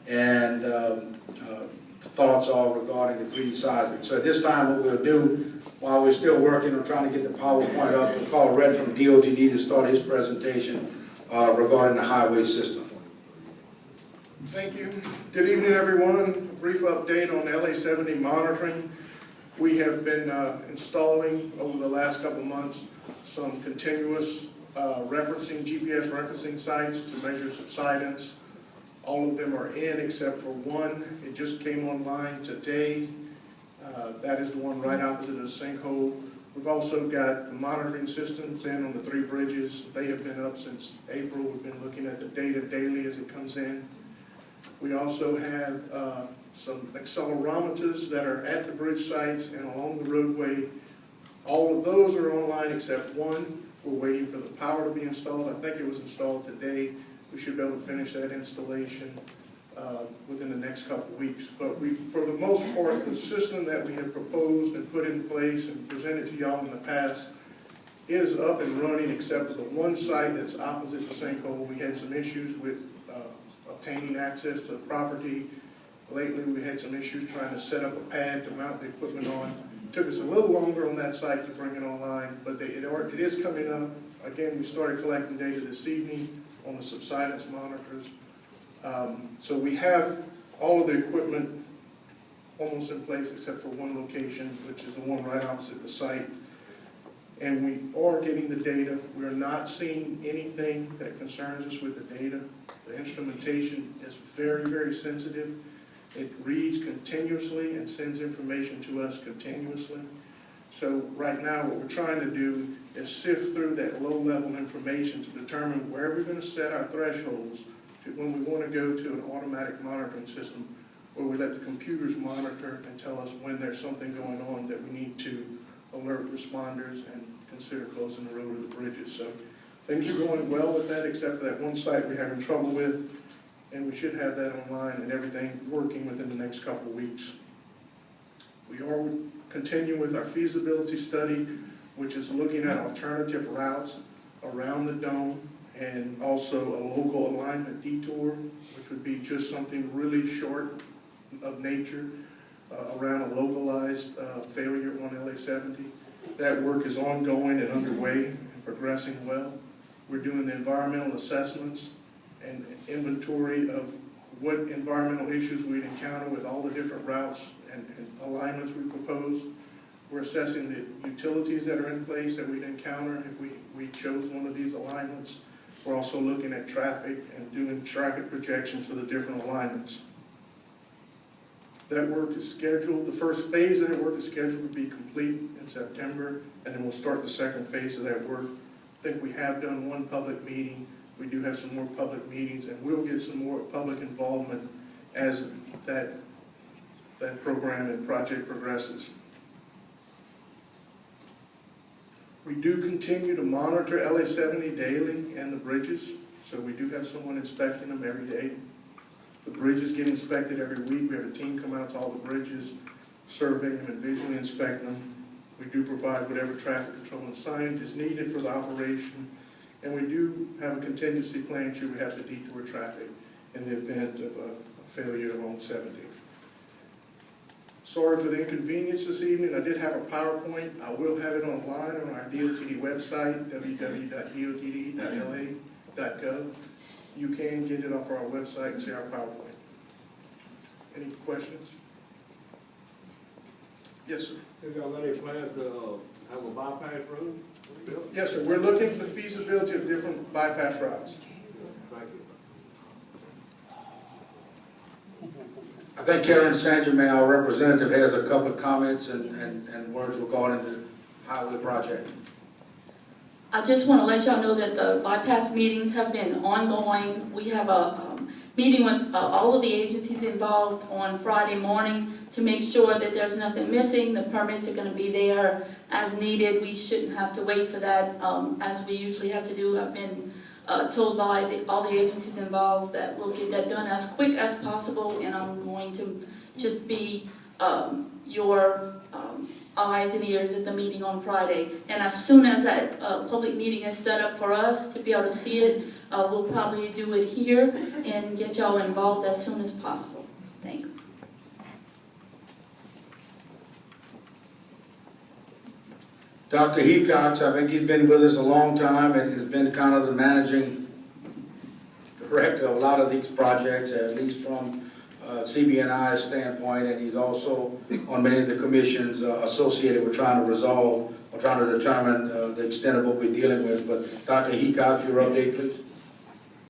and thoughts are regarding the 3D seismic. So at this time, what we'll do, while we're still working on trying to get the PowerPoint up, we'll call Red from DOTD to start his presentation regarding the highway system. Thank you. Good evening, everyone. A brief update on LA 70 monitoring. We have been installing over the last couple months some continuous GPS referencing sites to measure subsidence. All of them are in except for one. It just came online today. That is the one right opposite of the sinkhole. We've also got the monitoring systems in on the 3 bridges. They have been up since April. We've been looking at the data daily as it comes in. We also have some accelerometers that are at the bridge sites and along the roadway. All of those are online except one. We're waiting for the power to be installed. I think it was installed today. We should be able to finish that installation within the next couple of weeks. But for the most part, the system that we have proposed and put in place and presented to y'all in the past is up and running except for the one site that's opposite the sinkhole. We had some issues with obtaining access to the property. Lately, we had some issues trying to set up a pad to mount the equipment on. It took us a little longer on that site to bring it online, but it is coming up. Again, we started collecting data this evening on the subsidence monitors. So we have all of the equipment almost in place except for one location, which is the one right opposite the site. And we are getting the data. We're not seeing anything that concerns us with the data. The instrumentation is very, very sensitive. It reads continuously and sends information to us continuously. So right now what we're trying to do is sift through that low-level information to determine where we're going to set our thresholds to when we want to go to an automatic monitoring system where we let the computers monitor and tell us when there's something going on that we need to alert responders and consider closing the road or the bridges. So things are going well with that, except for that one site we're having trouble with, and we should have that online and everything working within the next couple of weeks. We are continuing with our feasibility study, which is looking at alternative routes around the dome and also a local alignment detour, which would be just something really short of nature around a localized failure on LA 70. That work is ongoing and underway and progressing well. We're doing the environmental assessments and inventory of what environmental issues we'd encounter with all the different routes and alignments we propose. We're assessing the utilities that are in place that we'd encounter if we chose one of these alignments. We're also looking at traffic and doing traffic projections for the different alignments. That work is scheduled, the first phase of that work is scheduled to be complete in September, and then we'll start the second phase of that work. I think we have done one public meeting. We do have some more public meetings, and we'll get some more public involvement as that program and project progresses. We do continue to monitor LA 70 daily and the bridges, so we do have someone inspecting them every day. The bridges get inspected every week. We have a team come out to all the bridges, survey them and visually inspect them. We do provide whatever traffic control and signage is needed for the operation. And we do have a contingency plan should we have to detour traffic in the event of a failure along 70. Sorry for the inconvenience this evening. I did have a PowerPoint. I will have it online on our DOTD website, www.dotd.la.gov. You can get it off our website and see our PowerPoint. Any questions? Yes, sir. Have y'all got any plans to have a bypass road? Yes, sir. We're looking at the feasibility of different bypass routes. Thank you. I think Karen Sangerman, our representative, has a couple of comments and words regarding the highway project. I just want to let y'all know that the bypass meetings have been ongoing. We have a meeting with all of the agencies involved on Friday morning to make sure that there's nothing missing. The permits are going to be there as needed. We shouldn't have to wait for that as we usually have to do. I've been told by all the agencies involved that we'll get that done as quick as possible, and I'm going to just be your eyes and ears at the meeting on Friday. And as soon as that public meeting is set up for us to be able to see it, we'll probably do it here and get y'all involved as soon as possible. Thanks. Dr. Hecox, I think he's been with us a long time and has been kind of the managing director of a lot of these projects, at least from CBNI's standpoint, and he's also on many of the commissions associated with trying to resolve or trying to determine the extent of what we're dealing with. But Dr. Hecox, your update, please.